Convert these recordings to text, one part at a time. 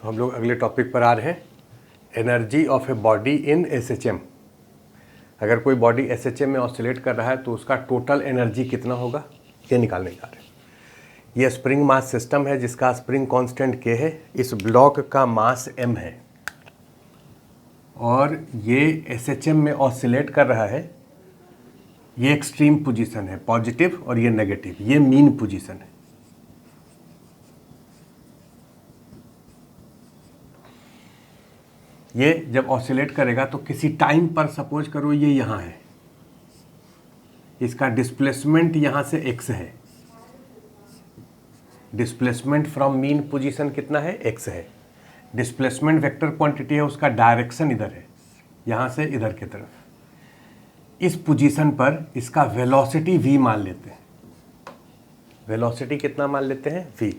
तो हम लोग अगले टॉपिक पर आ रहे हैं, energy of a body in SHM. अगर कोई बॉडी एसएचएम में ऑसिलेट कर रहा है तो उसका टोटल एनर्जी कितना होगा, ये निकालने जा रहे हैं। ये स्प्रिंग मास सिस्टम है जिसका स्प्रिंग कांस्टेंट के है, इस ब्लॉक का मास m है और ये एसएचएम में ऑसिलेट कर रहा है। ये एक्सट्रीम पोजीशन है, पॉजिटिव, और ये नेगेटिव, ये मीन पोजीशन है। ये जब ऑसिलेट करेगा तो किसी टाइम पर सपोज करो ये यहाँ है, इसका डिस्प्लेसमेंट यहाँ से x है, डिस्प्लेसमेंट फ्रॉम मीन पोजीशन कितना है, x है। डिस्प्लेसमेंट वेक्टर क्वांटिटी है, उसका डायरेक्शन इधर है, यहाँ से इधर की तरफ। इस पोजीशन पर इसका वेलोसिटी v मान लेते हैं। वेलोसिटी कितना मान लेते हैं, v।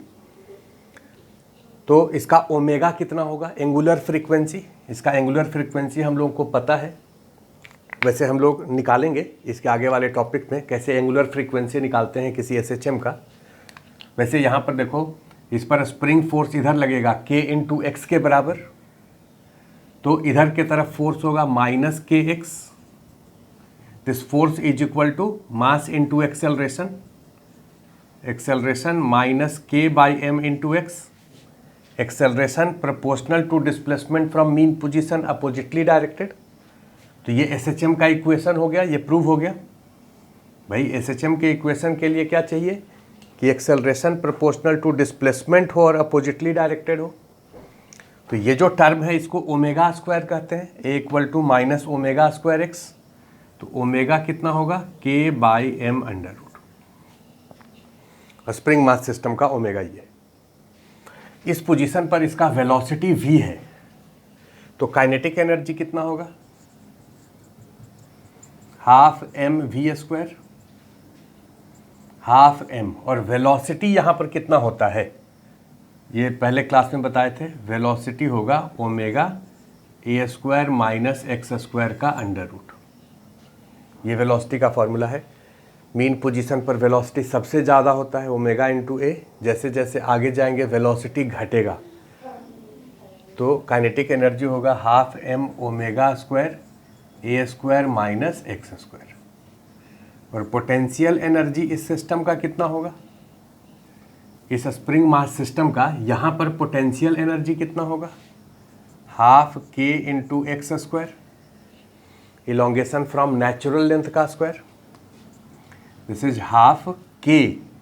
तो इसका ओमेगा कितना होगा, एंगुलर फ्रीक्वेंसी। इसका एंगुलर फ्रीक्वेंसी हम लोगों को पता है, वैसे हम लोग निकालेंगे इसके आगे वाले टॉपिक में कैसे एंगुलर फ्रीक्वेंसी निकालते हैं किसी एसएचएम का। वैसे यहाँ पर देखो, इस पर स्प्रिंग फोर्स इधर लगेगा k इंटू एक्स के बराबर, तो इधर के तरफ फोर्स होगा माइनस के x. This force is equal to mass into acceleration, acceleration minus k by m into x. Acceleration proportional to displacement from mean position oppositely directed. तो ये एसएचएम का इक्वेशन हो गया, ये प्रूव हो गया। भाई एसएचएम के इक्वेशन के लिए क्या चाहिए कि एक्सेलरेशन प्रोपोर्शनल टू डिस्प्लेसमेंट हो और अपोजिटली डायरेक्टेड हो। तो ये जो टर्म है इसको ओमेगा स्क्वायर कहते हैं, a equal to minus omega square x. तो ओमेगा कितना होगा, k by m under root. Spring mass system का ओमेगा ये। इस पोजीशन पर इसका वेलोसिटी v है, तो काइनेटिक एनर्जी कितना होगा, half m v square, half m. और वेलोसिटी यहाँ पर कितना होता है, ये पहले क्लास में बताए थे, वेलोसिटी होगा omega A square minus x square का अंडर रूट। ये वेलोसिटी का फॉर्मूला है। मीन पोजीशन पर वेलोसिटी सबसे ज़्यादा होता है, ओमेगा इंटू ए। जैसे जैसे आगे जाएंगे वेलोसिटी घटेगा, तो काइनेटिक एनर्जी होगा half m omega square a square minus x square. और पोटेंशियल एनर्जी इस सिस्टम का कितना होगा, इस स्प्रिंग मास सिस्टम का यहाँ पर पोटेंशियल एनर्जी कितना होगा, half k into x square, elongation from natural length का square. This is half k,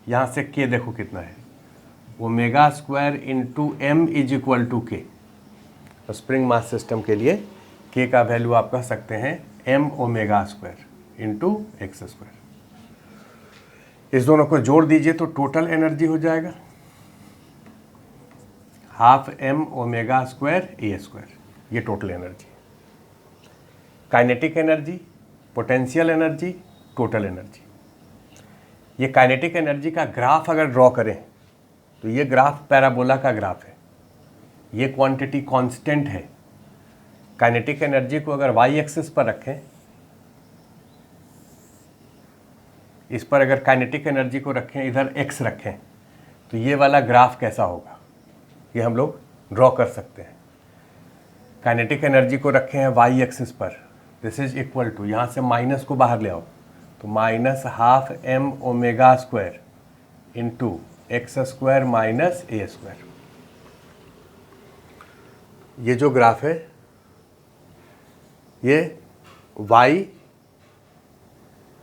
यहाँ से के देखो कितना है, omega square into m is equal to k. Spring mass system के लिए के का वैल्यू आप कह सकते हैं m omega square into x square. इस दोनों को जोड़ दीजिए तो टोटल एनर्जी हो जाएगा half m omega square a square. ये total energy, kinetic energy, potential energy, total energy. ये काइनेटिक एनर्जी का ग्राफ अगर ड्रॉ करें तो ये ग्राफ पैराबोला का ग्राफ है। ये क्वांटिटी कांस्टेंट है। काइनेटिक एनर्जी को अगर वाई एक्सिस पर रखें, इस पर अगर काइनेटिक एनर्जी को रखें, इधर एक्स रखें, तो ये वाला ग्राफ कैसा होगा, ये हम लोग ड्रॉ कर सकते हैं। काइनेटिक एनर्जी को रखे हैं वाई एक्सिस पर, दिस इज इक्वल टू, यहाँ से माइनस को बाहर ले आओ तो minus half m omega square into x square minus a square. ये जो ग्राफ है ये y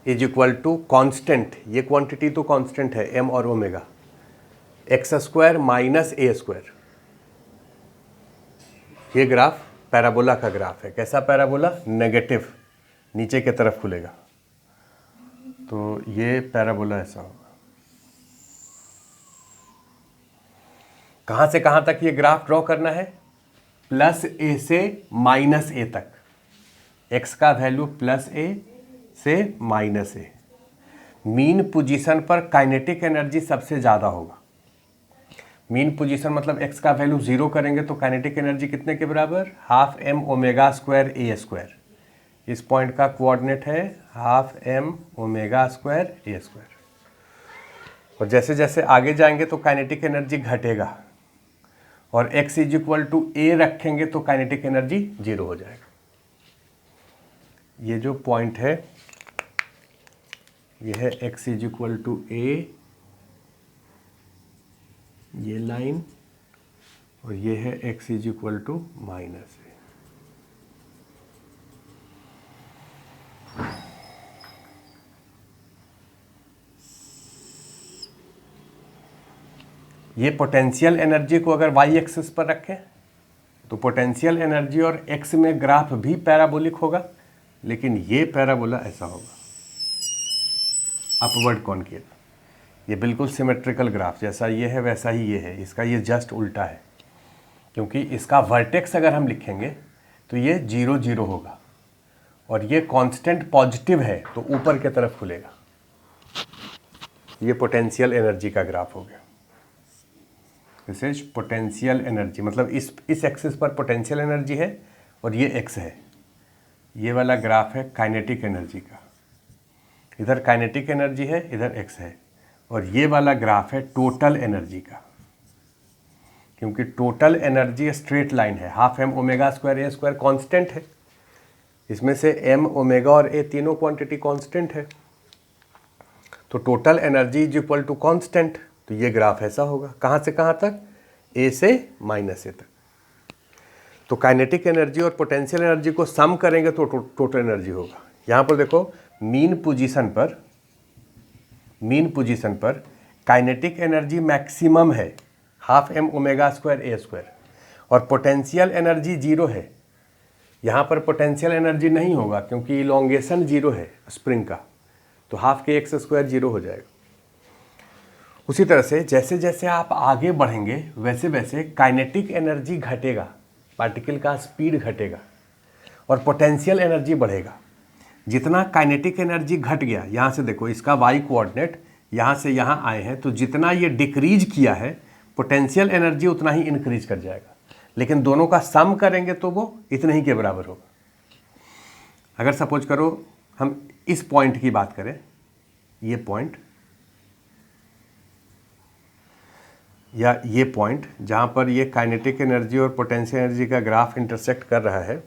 is equal to constant, ये क्वांटिटी तो कांस्टेंट है m और omega, x square minus a square. ये ग्राफ पैराबोला का ग्राफ है। कैसा पैराबोला, नेगेटिव, नीचे की तरफ खुलेगा। तो ये पैराबोला ऐसा होगा। कहाँ से कहाँ तक ये ग्राफ ड्रॉ करना है, प्लस ए से माइनस ए तक। एक्स का वैल्यू प्लस ए से माइनस ए। मीन पोजीशन पर काइनेटिक एनर्जी सबसे ज़्यादा होगा। मीन पोजीशन मतलब एक्स का वैल्यू 0 करेंगे तो काइनेटिक एनर्जी कितने के बराबर, half m omega square a square. इस पॉइंट का कोऑर्डिनेट है half m omega square a square. और जैसे जैसे आगे जाएंगे तो काइनेटिक एनर्जी घटेगा। और x इज इक्वल टू ए रखेंगे तो काइनेटिक एनर्जी 0 हो जाएगा। ये जो पॉइंट है ये है x is equal to a, ये लाइन, और ये है x is equal to minus a. ये पोटेंशियल एनर्जी को अगर y एक्सिस पर रखें तो पोटेंशियल एनर्जी और x में ग्राफ भी पैराबोलिक होगा, लेकिन ये पैराबोला ऐसा होगा, अपवर्ड कॉनकेव। ये बिल्कुल सिमेट्रिकल ग्राफ, जैसा ये है वैसा ही ये है, इसका ये जस्ट उल्टा है, क्योंकि इसका वर्टेक्स अगर हम लिखेंगे तो ये 0 0 होगा, और ये कांस्टेंट पॉजिटिव है तो ऊपर की तरफ खुलेगा। ये पोटेंशियल एनर्जी का ग्राफ हो गया। दिस इज पोटेंशियल एनर्जी, मतलब इस एक्सिस पर पोटेंशियल एनर्जी है और ये एक्स है। ये वाला ग्राफ है काइनेटिक एनर्जी का, इधर काइनेटिक एनर्जी है, इधर एक्स है। और ये वाला ग्राफ है टोटल एनर्जी का, क्योंकि टोटल एनर्जी स्ट्रेट लाइन है, half m omega square a square constant है, इसमें से एम ओमेगा और ए तीनों क्वांटिटी कांस्टेंट है, तो total energy is equal to constant. तो ये ग्राफ ऐसा होगा, कहाँ से कहाँ तक, ए से माइनस ए तक। तो काइनेटिक एनर्जी और पोटेंशियल एनर्जी को सम करेंगे तो टोटल एनर्जी होगा। यहाँ पर देखो मीन पोजीशन पर काइनेटिक एनर्जी मैक्सिमम है, half m omega square a square, और पोटेंशियल एनर्जी 0 है। यहाँ पर पोटेंशियल एनर्जी नहीं होगा क्योंकि इलोंगेशन 0 है स्प्रिंग का, तो हाफ के एक्स स्क्वायर 0 हो जाएगा। उसी तरह से जैसे जैसे आप आगे बढ़ेंगे वैसे वैसे काइनेटिक एनर्जी घटेगा, पार्टिकल का स्पीड घटेगा और पोटेंशियल एनर्जी बढ़ेगा। जितना काइनेटिक एनर्जी घट गया, यहाँ से देखो इसका वाई कोऑर्डिनेट यहाँ से यहाँ आए हैं, तो जितना ये डिक्रीज किया है पोटेंशियल एनर्जी उतना ही इंक्रीज कर जाएगा, लेकिन दोनों का सम करेंगे तो वो इतने ही के बराबर होगा। अगर सपोज करो हम इस पॉइंट की बात करें, ये पॉइंट या ये पॉइंट जहाँ पर ये काइनेटिक एनर्जी और पोटेंशियल एनर्जी का ग्राफ इंटरसेक्ट कर रहा है,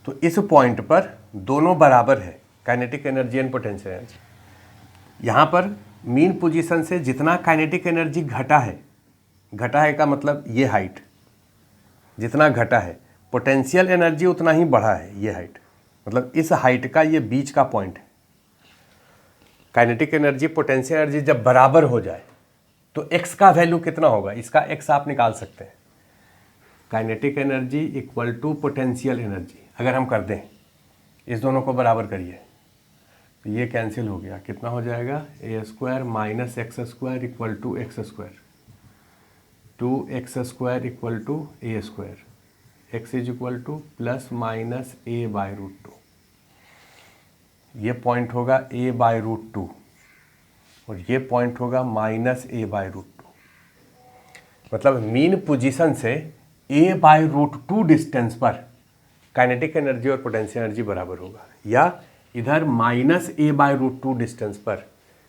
तो इस पॉइंट पर दोनों बराबर है, kinetic energy and potential energy. यहाँ पर मीन पोजीशन से जितना काइनेटिक एनर्जी घटा है का मतलब ये हाइट जितना घटा है, पोटेंशियल एनर्जी उतना ही बढ़ा है, ये हाइट, मतलब इस हाइट का ये बीच का पॉइंट है। काइनेटिक एनर्जी पोटेंशियल एनर्जी जब बराबर हो जाए तो x का वैल्यू कितना होगा, इसका x आप निकाल सकते हैं। Kinetic energy equal to potential energy अगर हम कर दें, इस दोनों को बराबर करिए तो ये कैंसिल हो गया, कितना हो जाएगा, a square minus x square equal to x square, 2x square equal to a square, x is equal to plus minus a by root 2। ये पॉइंट होगा a बाई रूट 2 और ये पॉइंट होगा माइनस ए बाई रूट 2। मतलब mean position से a by root 2 distance पर kinetic energy और potential energy बराबर होगा, या इधर minus a by root 2 distance पर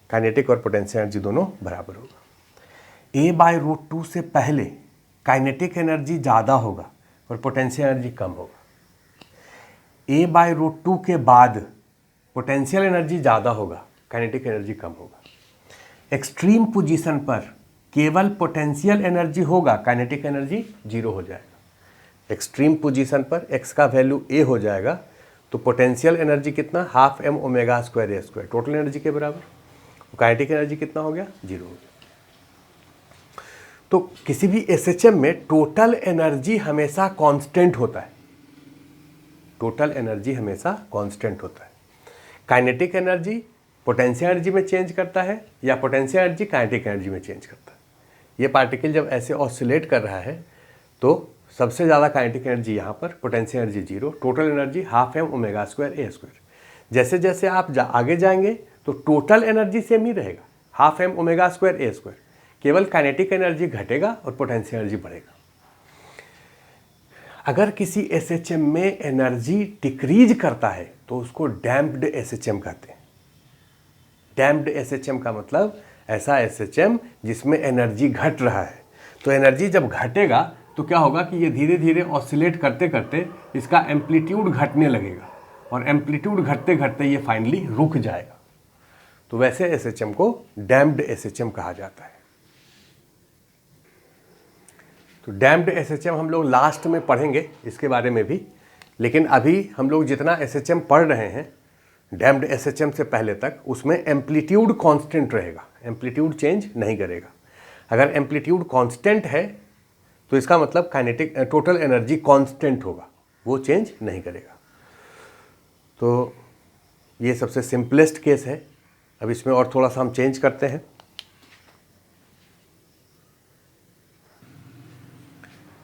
काइनेटिक और पोटेंशियल एनर्जी दोनों बराबर होगा। a बाई रूट 2 से पहले काइनेटिक एनर्जी ज़्यादा होगा और पोटेंशियल एनर्जी कम होगा। a बाई रूट 2 के बाद पोटेंशियल एनर्जी ज़्यादा होगा, काइनेटिक एनर्जी कम होगा। एक्सट्रीम पोजीशन पर केवल पोटेंशियल एनर्जी होगा, काइनेटिक एनर्जी 0 हो जाएगा। एक्सट्रीम पोजीशन पर x का वैल्यू a हो जाएगा तो पोटेंशियल एनर्जी कितना, half m omega square a square, total energy के बराबर। काइनेटिक एनर्जी कितना हो गया, 0 हो गया। तो किसी भी एसएचएम में टोटल एनर्जी हमेशा कांस्टेंट होता है, टोटल एनर्जी हमेशा कांस्टेंट होता है। काइनेटिक एनर्जी पोटेंशियल एनर्जी में चेंज करता है या पोटेंशियल एनर्जी काइनेटिक एनर्जी में चेंज करता है। ये पार्टिकल जब ऐसे ऑसिलेट कर रहा है तो सबसे ज़्यादा काइनेटिक एनर्जी यहाँ पर, potential energy 0, total energy half m omega square a square. जैसे जैसे आप आगे जाएंगे तो टोटल एनर्जी सेम ही रहेगा, half m omega square a square, केवल काइनेटिक एनर्जी घटेगा और पोटेंशियल एनर्जी बढ़ेगा। अगर किसी एसएचएम में एनर्जी डिक्रीज करता है तो उसको डैम्प्ड एसएचएम कहते हैं। डैम्प्ड एसएचएम का मतलब ऐसा एसएचएम जिसमें एनर्जी घट रहा है। तो एनर्जी जब घटेगा तो क्या होगा कि ये धीरे धीरे ऑसिलेट करते करते इसका एम्पलीट्यूड घटने लगेगा, और एम्पलीट्यूड घटते घटते ये फाइनली रुक जाएगा। तो वैसे एसएचएम को डैम्प्ड एसएचएम कहा जाता है। तो डैम्प्ड एसएचएम हम लोग लास्ट में पढ़ेंगे इसके बारे में भी, लेकिन अभी हम लोग जितना एसएचएम पढ़ रहे हैं डैम्प्ड एसएचएम से पहले तक, उसमें एम्पलीट्यूड कांस्टेंट रहेगा, एम्पलीट्यूड चेंज नहीं करेगा। अगर एम्पलीट्यूड कांस्टेंट है तो इसका मतलब काइनेटिक टोटल एनर्जी कांस्टेंट होगा, वो चेंज नहीं करेगा। तो ये सबसे सिंपलेस्ट केस है। अब इसमें और थोड़ा सा हम चेंज करते हैं।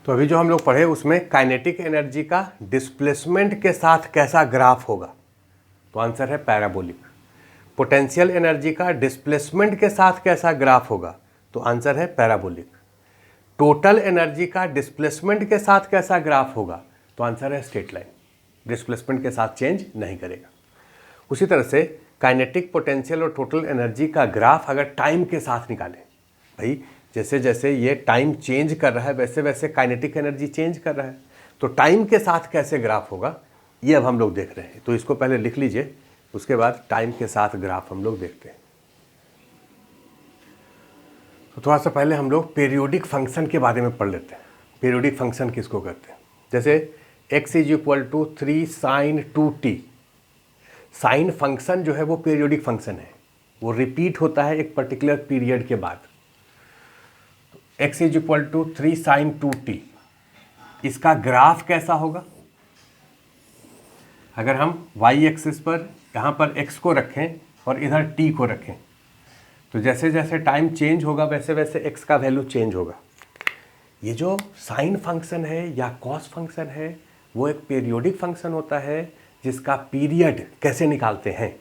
तो अभी जो हम लोग पढ़े उसमें काइनेटिक एनर्जी का डिस्प्लेसमेंट के साथ कैसा ग्राफ होगा, तो आंसर है पैराबोलिक। पोटेंशियल एनर्जी का डिस्प्लेसमेंट के साथ कैसा ग्राफ होगा, तो आंसर है पैराबोलिक। टोटल एनर्जी का डिस्प्लेसमेंट के साथ कैसा ग्राफ होगा, तो आंसर है स्ट्रेट लाइन, डिस्प्लेसमेंट के साथ चेंज नहीं करेगा। उसी तरह से काइनेटिक, पोटेंशियल और टोटल एनर्जी का ग्राफ अगर टाइम के साथ निकालें, भाई जैसे जैसे ये टाइम चेंज कर रहा है वैसे वैसे काइनेटिक एनर्जी चेंज कर रहा है, तो टाइम के साथ कैसे ग्राफ होगा ये अब हम लोग देख रहे हैं। तो इसको पहले लिख लीजिए, उसके बाद टाइम के साथ ग्राफ हम लोग देखते हैं। तो थोड़ा सा पहले हम लोग पीरियोडिक फंक्शन के बारे में पढ़ लेते हैं। पीरियोडिक फंक्शन किसको कहते हैं? जैसे x = 3 sin 2t, sine function जो है वो पीरियोडिक फंक्शन है, वो रिपीट होता है एक पर्टिकुलर पीरियड के बाद। x = 3 sin 2t, इसका ग्राफ कैसा होगा? अगर हम y एक्सिस पर यहाँ पर x को रखें और इधर t को रखें, तो जैसे जैसे टाइम चेंज होगा वैसे वैसे x का वैल्यू चेंज होगा। ये जो साइन फंक्शन है या कॉस फंक्शन है वो एक पीरियोडिक फंक्शन होता है जिसका पीरियड कैसे निकालते हैं,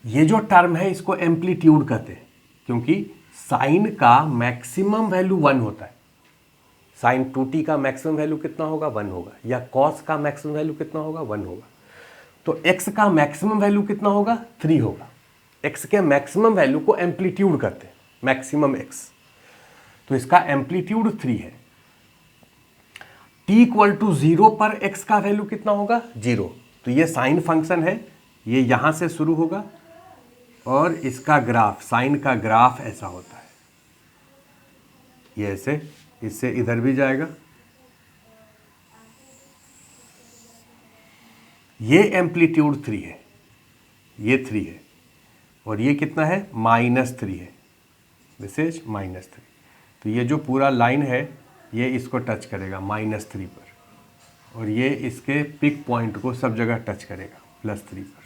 ये जो टर्म है इसको एम्पलीट्यूड कहते हैं, क्योंकि साइन का मैक्सिमम वैल्यू 1 होता है। साइन 2t का मैक्सिमम वैल्यू कितना होगा? 1 होगा। या कॉस का मैक्सिमम वैल्यू कितना होगा? 1 होगा। तो x का मैक्सिमम वैल्यू कितना होगा? 3 होगा। x के मैक्सिमम वैल्यू को एम्पलीट्यूड कहते हैं, मैक्सिमम x। तो इसका एम्पलीट्यूड 3 है। t = 0 पर x का वैल्यू कितना होगा? 0। तो ये साइन फंक्शन है, ये यहां से शुरू होगा और इसका ग्राफ, साइन का ग्राफ ऐसा होता है, ये ऐसे, इससे इधर भी जाएगा। ये एम्पलीट्यूड 3 है, ये 3 है, और ये कितना है? -3 है, दिस इज -3। तो ये जो पूरा लाइन है ये इसको टच करेगा -3 पर, और ये इसके पिक पॉइंट को सब जगह टच करेगा +3 पर।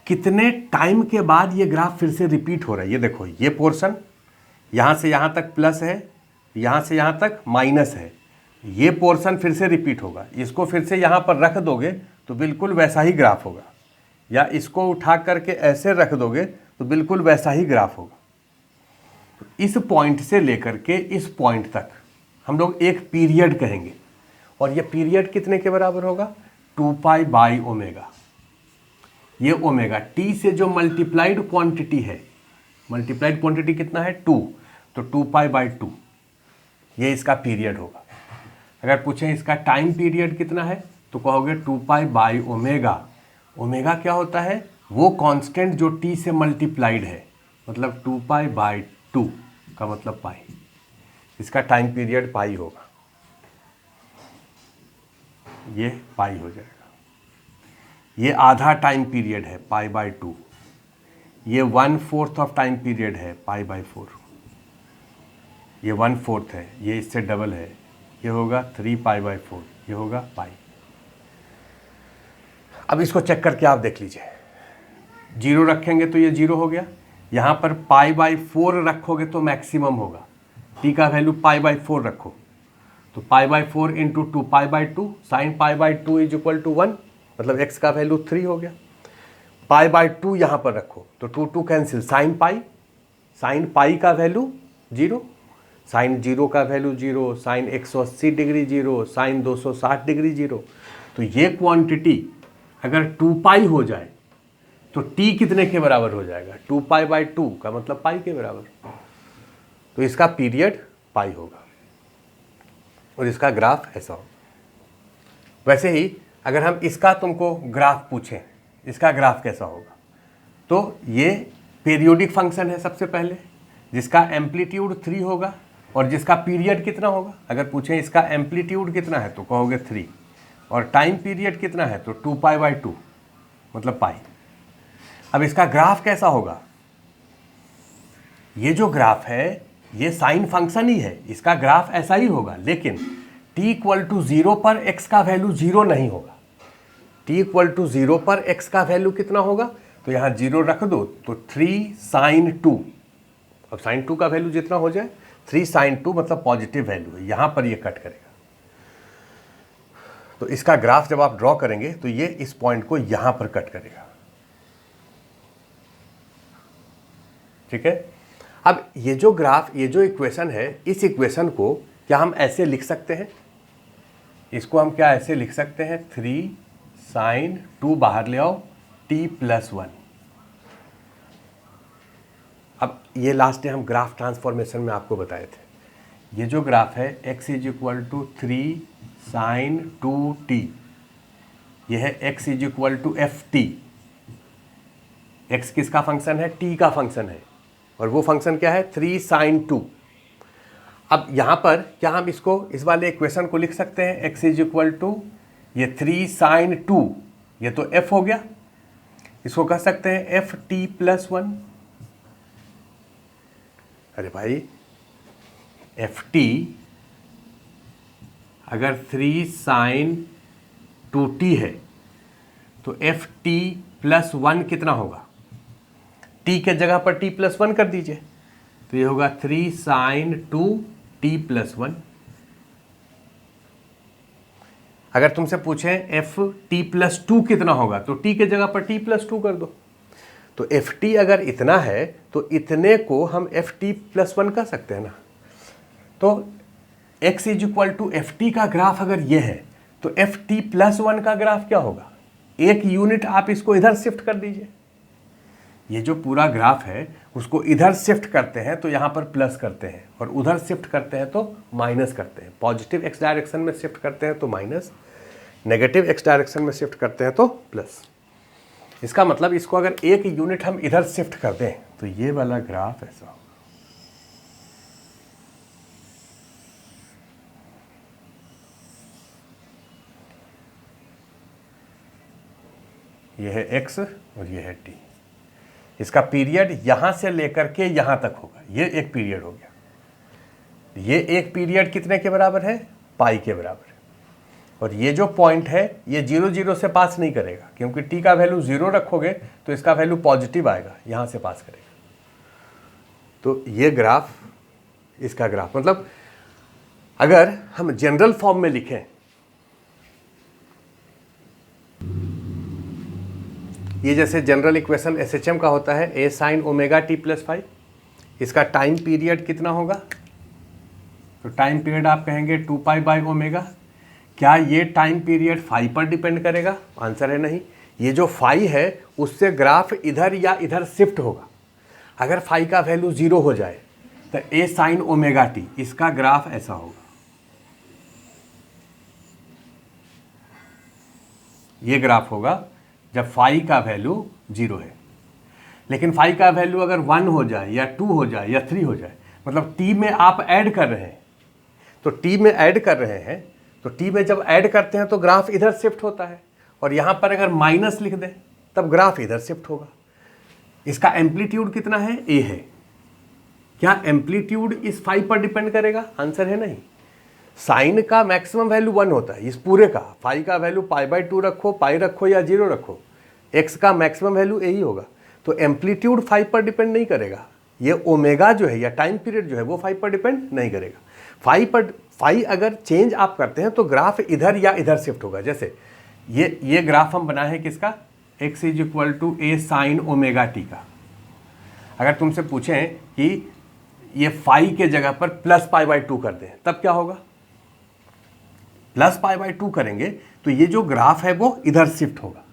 कितने टाइम के बाद ये ग्राफ फिर से रिपीट हो रहा है? ये देखो, ये पोर्शन यहाँ से यहाँ तक प्लस है, यहाँ से यहाँ तक माइनस है, ये पोर्शन फिर से रिपीट होगा। इसको फिर से यहाँ पर रख दोगे तो बिल्कुल वैसा ही ग्राफ होगा, या इसको उठा करके ऐसे रख दोगे तो बिल्कुल वैसा ही ग्राफ होगा। तो इस पॉइंट से लेकर के इस पॉइंट तक हम लोग एक पीरियड कहेंगे, और ये पीरियड कितने के बराबर होगा? 2π/ω। ये ओमेगा t से जो मल्टीप्लाइड क्वांटिटी है, मल्टीप्लाइड क्वांटिटी कितना है? 2, तो 2π/2 ये इसका पीरियड होगा। अगर पूछें इसका टाइम पीरियड कितना है तो कहोगे 2π/ω। ओमेगा क्या होता है? वो कांस्टेंट जो t से मल्टीप्लाइड है, मतलब 2π/2 का मतलब पाई। इसका टाइम पीरियड पाई होगा, ये पाई हो जाएगा। ये आधा टाइम पीरियड है π/2, ये 1/4 ऑफ टाइम पीरियड है π/4, ये 1/4 है, ये इससे डबल है, ये होगा 3π/4, ये होगा पाई। अब इसको चेक करके आप देख लीजिए, 0 रखेंगे तो ये 0 हो गया, यहाँ पर π/4 रखोगे तो मैक्सिमम होगा, t का वैल्यू π/4 रखो, तो π/4 इंटू 2π/2, साइन π/2 = 1, मतलब x का वैल्यू 3 हो गया। π/2 यहाँ पर रखो तो 2 कैंसिल, साइन पाई का वैल्यू 0, साइन 0 का value 0, sine 180 degree 0, sine 260 degree 0। तो ये क्वांटिटी अगर 2π हो जाए तो t कितने के बराबर हो जाएगा? 2π/2 का मतलब पाई के बराबर। तो इसका पीरियड पाई होगा और इसका ग्राफ ऐसा होगा। वैसे ही अगर हम इसका तुमको ग्राफ पूछें, इसका ग्राफ कैसा होगा, तो ये पीरियोडिक फंक्शन है सबसे पहले, जिसका एम्पलीट्यूड 3 होगा और जिसका पीरियड कितना होगा। अगर पूछें इसका एम्पलीट्यूड कितना है तो कहोगे 3 और टाइम पीरियड कितना है तो 2π/2 मतलब पाई। अब इसका ग्राफ कैसा होगा, ये जो ग्राफ है ये साइन फंक्शन ही है, इसका ग्राफ ऐसा ही होगा, लेकिन t=0 पर x का वैल्यू 0 नहीं होगा। t=0 पर x का वैल्यू कितना होगा, तो यहाँ 0 रख दो तो 3 sin 2। अब sin 2 का वैल्यू जितना हो जाए 3 sin 2 मतलब पॉजिटिव वैल्यू है, यहाँ पर ये कट करेगा। तो इसका ग्राफ जब आप ड्रॉ करेंगे तो ये इस पॉइंट को यहाँ पर कट करेगा। ठीक है। अब ये जो ग्राफ, ये जो इक्वेशन है, इस इक्वेशन को क्या हम ऐसे लिख सकते हैं, इसको हम क्या ऐसे लिख सकते हैं, 3 sin 2 बाहर ले आओ t+1। अब ये लास्ट डे हम ग्राफ ट्रांसफॉर्मेशन में आपको बताए थे। ये जो ग्राफ है x = 3 sin 2t, ये है x = ft। x किसका फंक्शन है, t का फंक्शन है, और वो फंक्शन क्या है 3 sin 2। अब यहाँ पर क्या हम इसको, इस वाले इक्वेशन को लिख सकते हैं x = ये 3 sin 2, ये तो f हो गया, इसको कह सकते हैं ft+1। अरे भाई ft अगर 3 sin 2t है तो ft+1 कितना होगा, t के जगह पर t+1 कर दीजिए, तो ये होगा 3 sin 2t+1। अगर तुमसे पूछें ft+2 कितना होगा तो t के जगह पर t+2 कर दो। तो ft अगर इतना है तो इतने को हम ft+1 कर सकते हैं ना। तो x = ft का ग्राफ अगर ये है तो ft+1 का ग्राफ क्या होगा, एक यूनिट आप इसको इधर शिफ्ट कर दीजिए। ये जो पूरा ग्राफ है उसको इधर शिफ्ट करते हैं तो यहाँ पर प्लस करते हैं, और उधर शिफ्ट करते हैं तो माइनस करते हैं। पॉजिटिव x डायरेक्शन में शिफ्ट करते हैं तो माइनस, नेगेटिव x डायरेक्शन में शिफ्ट करते हैं तो प्लस। इसका मतलब इसको अगर एक यूनिट हम इधर शिफ्ट कर दें तो ये वाला ग्राफ ऐसा होगा। ये है x और ये है t। इसका पीरियड यहां से लेकर के यहां तक होगा, ये एक पीरियड हो गया। ये एक पीरियड कितने के बराबर है, पाई के बराबर है। और ये जो पॉइंट है ये 0 0 से पास नहीं करेगा, क्योंकि t का वैल्यू 0 रखोगे तो इसका वैल्यू पॉजिटिव आएगा, यहां से पास करेगा। तो ये ग्राफ, इसका ग्राफ मतलब अगर हम जनरल फॉर्म में लिखें, ये जैसे जनरल इक्वेशन SHM का होता है a sin ωt+5, इसका टाइम पीरियड कितना होगा, तो टाइम पीरियड आप कहेंगे 2π/ω। क्या ये टाइम पीरियड फाई पर डिपेंड करेगा, आंसर है नहीं। ये जो फाई है उससे ग्राफ इधर या इधर शिफ्ट होगा। अगर फाई का वैल्यू 0 हो जाए तो a sin ωt, इसका ग्राफ ऐसा होगा। ये ग्राफ होगा जब फाई का वैल्यू 0 है। लेकिन फाई का वैल्यू अगर 1 हो जाए या 2 हो जाए या 3 हो जाए, मतलब t में आप ऐड कर रहे हैं, तो t में ऐड कर रहे हैं तो t में जब ऐड करते हैं तो ग्राफ इधर शिफ्ट होता है, और यहाँ पर अगर माइनस लिख दें तब ग्राफ इधर शिफ्ट होगा। इसका एम्पलीट्यूड कितना है, a है। क्या एम्पलीट्यूड इस फाई पर डिपेंड करेगा, आंसर है नहीं। साइन का मैक्सिमम वैल्यू 1 होता है, इस पूरे का फाई का वैल्यू π/2 रखो, पाई रखो या 0 रखो, x का मैक्सिमम वैल्यू यही होगा। तो एम्पलीट्यूड फाई पर डिपेंड नहीं करेगा, ये ओमेगा जो है या टाइम पीरियड जो है वो फाई पर डिपेंड नहीं करेगा। फाई अगर चेंज आप करते हैं तो ग्राफ इधर या इधर शिफ्ट होगा। जैसे ये ग्राफ हम बनाए हैं किसका, x = a sin ωt का। अगर तुमसे पूछें कि ये फाई के जगह पर +π/2 कर दें तब क्या होगा, +π/2 करेंगे तो ये जो ग्राफ है वो इधर शिफ्ट होगा।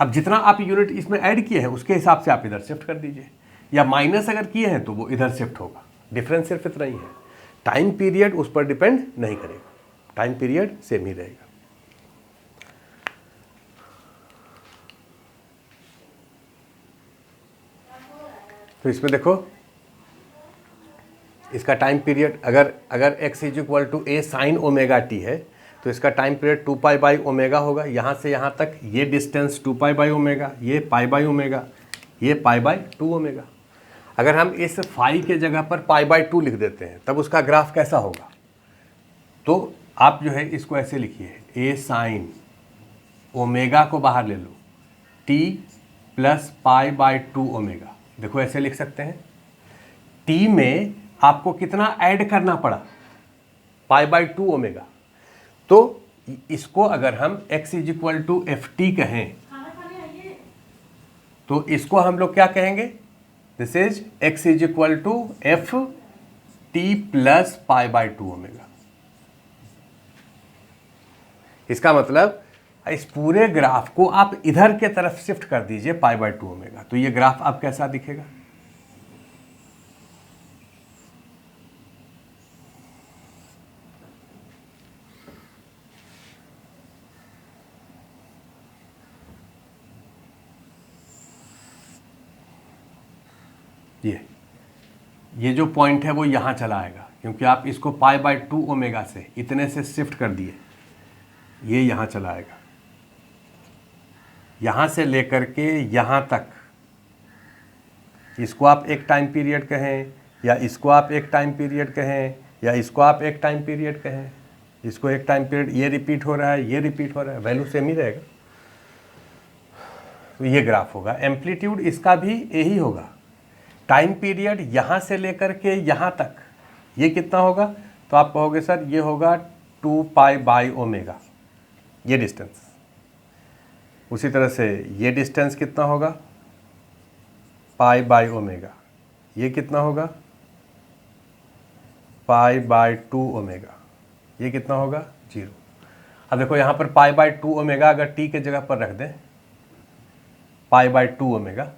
अब जितना आप यूनिट इसमें ऐड किए हैं उसके हिसाब से आप इधर शिफ्ट कर दीजिए, या माइनस अगर किए हैं तो वो इधर शिफ्ट होगा। डिफरेंस सिर्फ इतना ही है, टाइम पीरियड उस पर डिपेंड नहीं करेगा, टाइम पीरियड सेम ही रहेगा। तो इसमें देखो इसका टाइम पीरियड अगर x equal to a sine omega t है तो इसका time period 2 pi by omega होगा। यहाँ से यहाँ तक ये डिस्टेंस 2 पाई बाई ओमेगा, ये पाई बाई ओमेगा, ये पाई बाई 2 ओमेगा। अगर हम इस फाई के जगह पर पाई बाई 2 लिख देते हैं तब उसका ग्राफ कैसा होगा? तो आप जो है इसको ऐसे लिखिए, ए साइन ओमेगा को बाहर ले लो, t plus pi by 2 omega. देखो ऐसे लिख सकते हैं, टी में आपको कितना ऐड करना पड़ा? Pi by 2 omega. तो इसको अगर हम x is equal to f t कहें तो इसको हम लोग क्या कहेंगे? This is x is equal to f t plus pi by 2 omega. इसका मतलब इस पूरे ग्राफ को आप इधर के तरफ शिफ्ट कर दीजिए पाई बाई 2 ओमेगा, तो ये ग्राफ आप कैसा दिखेगा? ये जो पॉइंट है वो यहाँ चला आएगा क्योंकि आप इसको पाई बाई 2 ओमेगा से इतने से शिफ्ट कर दिए, ये यहाँ चला आएगा। यहाँ से लेकर के यहाँ तक इसको आप एक टाइम पीरियड कहें या इसको आप एक टाइम पीरियड कहें या इसको आप एक टाइम पीरियड कहें, इसको एक टाइम पीरियड, ये रिपीट हो रहा है, ये रिपीट हो रहा है, वैल्यू सेम ही रहेगा। तो ये ग्राफ होगा। एम्पलीट्यूड इसका भी यही होगा। टाइम पीरियड यहाँ से लेकर के यहाँ तक ये कितना होगा? तो आप कहोगे सर ये होगा 2 पाई बाई ओमेगा, ये डिस्टेंस। उसी तरह से ये डिस्टेंस कितना होगा? पाई बाई ओमेगा। ये कितना होगा? पाई बाई 2 ओमेगा। ये कितना होगा? 0। अब देखो यहाँ पर पाई बाई 2 ओमेगा अगर टी के जगह पर रख दें पाई बाई 2 ओमेगा,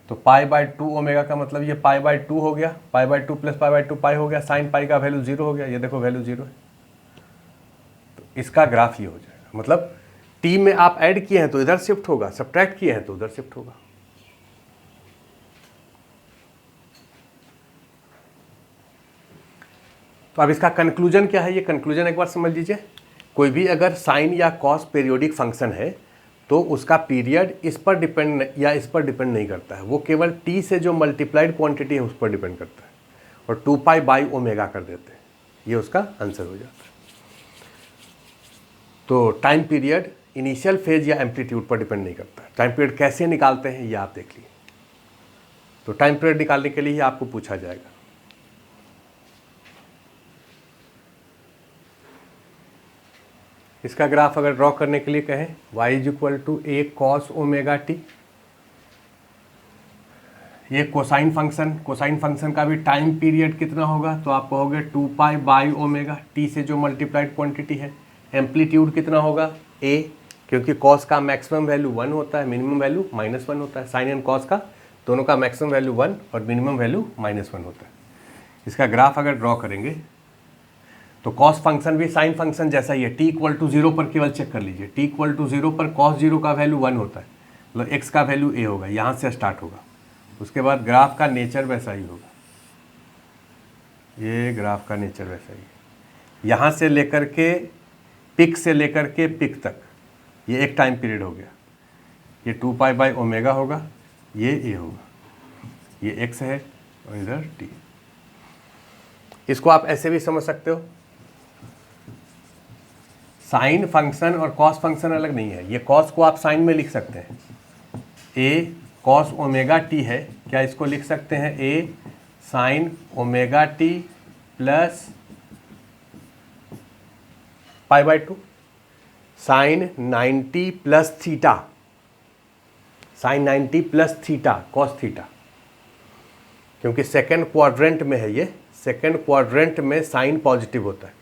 तो पाई बाई 2 ओमेगा का मतलब ये पाई बाई 2 हो गया, पाई बाई 2 प्लस पाई बाई 2 पाई हो गया, साइन पाई का वैल्यू 0 हो गया। ये देखो वैल्यू 0 है, तो इसका ग्राफ ये हो जाएगा। मतलब टी में आप ऐड किए हैं तो इधर शिफ्ट होगा, सब्ट्रैक्ट किए हैं तो उधर शिफ्ट होगा। तो अब इसका कंक्लूजन क्या है? ये कंक्लूजन एक बार समझ लीजिए। कोई भी अगर साइन या कॉस पीरियोडिक फंक्शन है तो उसका पीरियड इस पर डिपेंड या इस पर डिपेंड नहीं करता है, वो केवल टी से जो मल्टीप्लाइड क्वांटिटी है उस पर डिपेंड करता है, और 2 पाई बाई ओमेगा कर देते हैं। ये उसका आंसर हो जाता है। तो टाइम पीरियड इनिशियल फेज या एम्पलीट्यूड पर डिपेंड नहीं करता है। टाइम पीरियड कैसे निकालते हैं ये आप देख लीजिए। तो टाइम पीरियड निकालने के लिए ही आपको पूछा जाएगा। इसका ग्राफ अगर ड्रॉ करने के लिए कहें y is equal to a cos omega t, ये कोसाइन फंक्शन का भी टाइम पीरियड कितना होगा? तो आप कहोगे 2 पाई बाई ओमेगा, टी से जो मल्टीप्लाइड क्वांटिटी है। एम्पलीट्यूड कितना होगा? a, क्योंकि कॉस का मैक्सिमम वैल्यू 1 होता है, मिनिमम वैल्यू -1 होता है। साइन एंड कॉस का दोनों का मैक्सिमम वैल्यू 1 और मिनिमम वैल्यू -1 होता है। इसका ग्राफ अगर ड्रॉ करेंगे तो कॉस फंक्शन भी साइन फंक्शन जैसा ही है। t इक्वल टू 0 पर केवल चेक कर लीजिए, t इक्वल टू 0 पर कॉस 0 का वैल्यू 1 होता है, मतलब x का वैल्यू a होगा। यहाँ से स्टार्ट होगा, उसके बाद ग्राफ का नेचर वैसा ही होगा। ये ग्राफ का नेचर वैसा ही है। यहाँ से लेकर के पिक से लेकर के पिक तक ये एक टाइम पीरियड हो गया। ये 2 पाई बाई ओमेगा होगा, ये a होगा, ये x है और इधर t। इसको आप ऐसे भी समझ सकते हो, साइन फंक्शन और कॉस फंक्शन अलग नहीं है। ये कॉस को आप साइन में लिख सकते हैं, a कॉस ओमेगा टी है, क्या इसको लिख सकते हैं a sine omega t plus pi by 2, sine 90 plus theta, sine 90 plus theta cos theta, क्योंकि सेकेंड क्वाड्रेंट में है। ये सेकेंड क्वाड्रेंट में साइन पॉजिटिव होता है,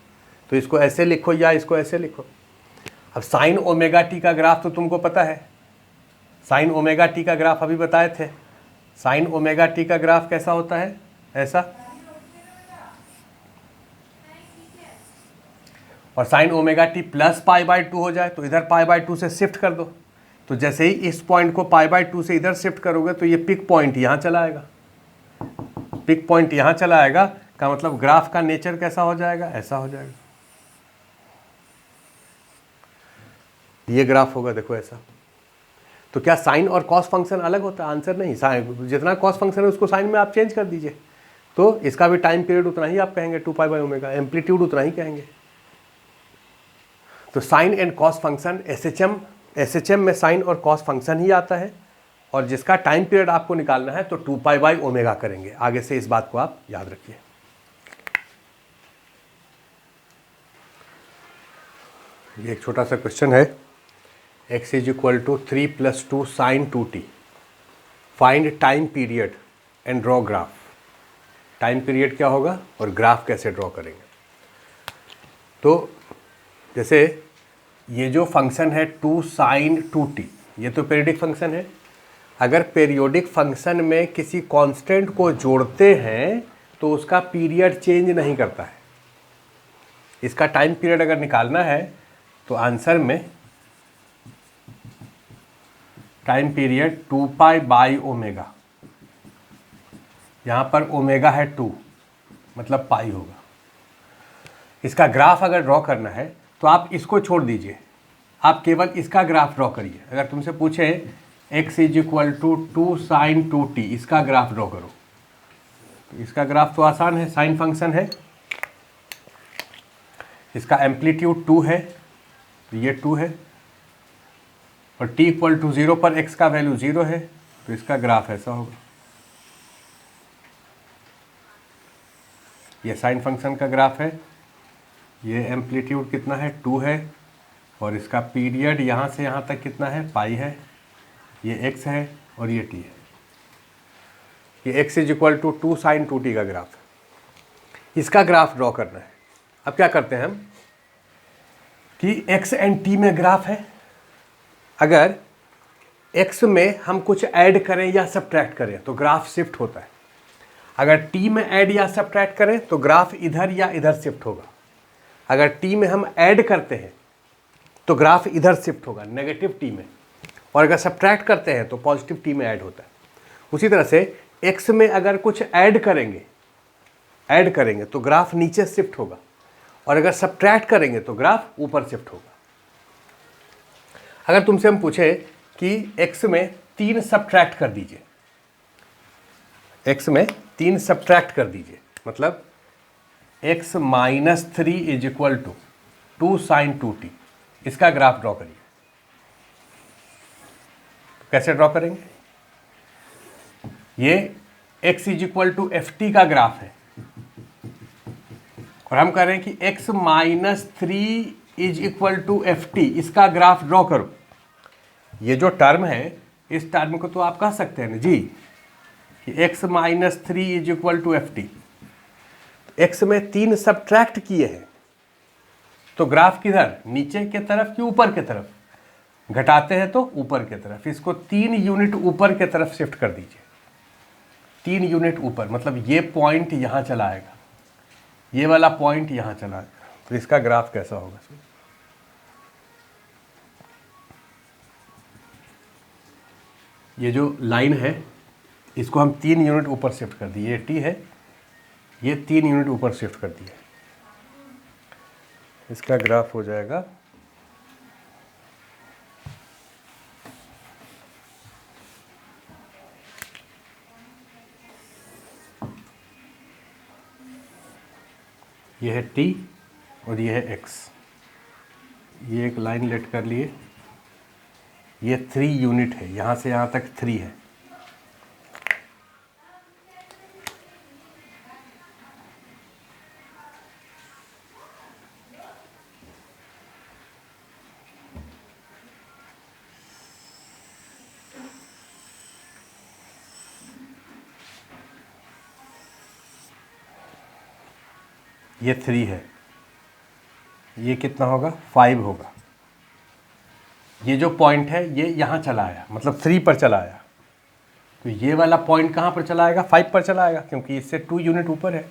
तो इसको ऐसे लिखो या इसको ऐसे लिखो। अब साइन ओमेगा टी का ग्राफ तो तुमको पता है, साइन ओमेगा टी का ग्राफ अभी बताए थे। साइन ओमेगा टी का ग्राफ कैसा होता है? ऐसा, और sign omega t plus pi by 2 हो जाए तो इधर पाई बाई 2 से शिफ्ट कर दो। तो जैसे ही इस पॉइंट को पाई बाई 2 से इधर शिफ्ट करोगे तो ये पिक पॉइंट यहाँ चला आएगा। पिक पॉइंट यहाँ चला आएगा का मतलब ग्राफ का नेचर कैसा हो जाएगा, ऐसा हो जाएगा। ये ग्राफ होगा, देखो ऐसा। तो क्या साइन और कॉस फंक्शन अलग होता है? आंसर नहीं। साइन जितना कॉस फंक्शन है उसको साइन में आप चेंज कर दीजिए, तो इसका भी टाइम पीरियड उतना ही आप कहेंगे 2 पाई बाई ओमेगा, एम्पलीट्यूड उतना ही कहेंगे। तो sine and cos function SHM में साइन और कॉस फंक्शन ही आता है, और जिसका टाइम पीरियड आपको निकालना है तो 2 पाई बाई ओमेगा करेंगे। आगे से इस बात को आप याद रखिए। ये एक छोटा सा क्वेश्चन है। x is equal to 3 + 2 sin 2t, find time period and draw graph. Time period क्या होगा और ग्राफ कैसे ड्रॉ करेंगे? तो जैसे ये जो फंक्शन है 2 sin 2t, ये तो पीरियडिक फंक्शन है। अगर पीरियोडिक फंक्शन में किसी कांस्टेंट को जोड़ते हैं तो उसका पीरियड चेंज नहीं करता है। इसका टाइम पीरियड अगर निकालना है तो आंसर में time period 2 pi by omega, यहाँ पर ओमेगा है 2 मतलब पाई होगा। इसका ग्राफ अगर ड्रॉ करना है तो आप इसको छोड़ दीजिए, आप केवल इसका ग्राफ ड्रॉ करिए। अगर तुमसे पूछे x is equal to 2 sin 2t, इसका ग्राफ ड्रॉ करो, तो इसका ग्राफ तो आसान है, साइन फंक्शन है, इसका एम्पलीट्यूड 2 है, तो ये 2 है, और t इक्वल टू 0 पर x का वैल्यू 0 है, तो इसका ग्राफ ऐसा होगा। ये साइन फंक्शन का ग्राफ है, ये एम्पलीट्यूड कितना है 2 है, और इसका पीरियड यहाँ से यहाँ तक कितना है पाई है, ये x है और ये t है। ये x is equal to 2 sin 2t का ग्राफ, इसका ग्राफ ड्रॉ करना है। अब क्या करते हैं हम कि x एंड t में ग्राफ है, अगर x में हम कुछ ऐड करें या सब्ट्रैक्ट करें तो ग्राफ शिफ्ट होता है। अगर t में ऐड या सब्ट्रैक्ट करें तो ग्राफ इधर या इधर शिफ्ट होगा। अगर t में हम ऐड करते हैं तो ग्राफ इधर शिफ्ट होगा, नेगेटिव t में, और अगर सब्ट्रैक्ट करते हैं तो पॉजिटिव t में ऐड होता है। उसी तरह से x में अगर कुछ ऐड करेंगे तो ग्राफ नीचे शिफ्ट होगा, और अगर सब्ट्रैक्ट करेंगे तो ग्राफ ऊपर शिफ्ट होगा। अगर तुमसे हम पूछे कि x में 3 सब्ट्रैक्ट कर दीजिए, x में 3 सब्ट्रैक्ट कर दीजिए, मतलब x minus 3 is equal to 2 sin 2t, इसका ग्राफ ड्रॉ करिए। कैसे ड्रॉ करेंगे? ये x is equal to f t का ग्राफ है, और हम कह रहे हैं कि x minus 3 is equal to f t, इसका ग्राफ ड्रॉ करो। ये जो टर्म है, इस टर्म को तो आप कह सकते हैं ना जी कि x minus 3 is equal to f t. x में 3 सब्ट्रैक्ट किए हैं तो ग्राफ किधर, नीचे के तरफ कि ऊपर के तरफ? घटाते हैं तो ऊपर के तरफ। इसको 3 यूनिट ऊपर के तरफ शिफ्ट कर दीजिए, 3 यूनिट ऊपर, मतलब ये पॉइंट यहाँ चला आएगा, ये वाला पॉइंट यहाँ चला आएगा, तो इसका ग्राफ कैसा होगा? ये जो लाइन है इसको हम 3 यूनिट ऊपर शिफ्ट कर दिए, ये t है, ये 3 यूनिट ऊपर शिफ्ट कर दिए, इसका ग्राफ हो जाएगा ये है t और ये है x। ये एक लाइन लेट कर लिए, ये 3 यूनिट है, यहाँ से यहाँ तक 3 है। ये 3 है, ये कितना होगा 5 होगा। ये जो पॉइंट है ये यहाँ चला आया, मतलब 3 पर चला आया, तो ये वाला पॉइंट कहाँ पर चला आएगा? 5 पर चला आएगा, क्योंकि इससे 2 यूनिट ऊपर है,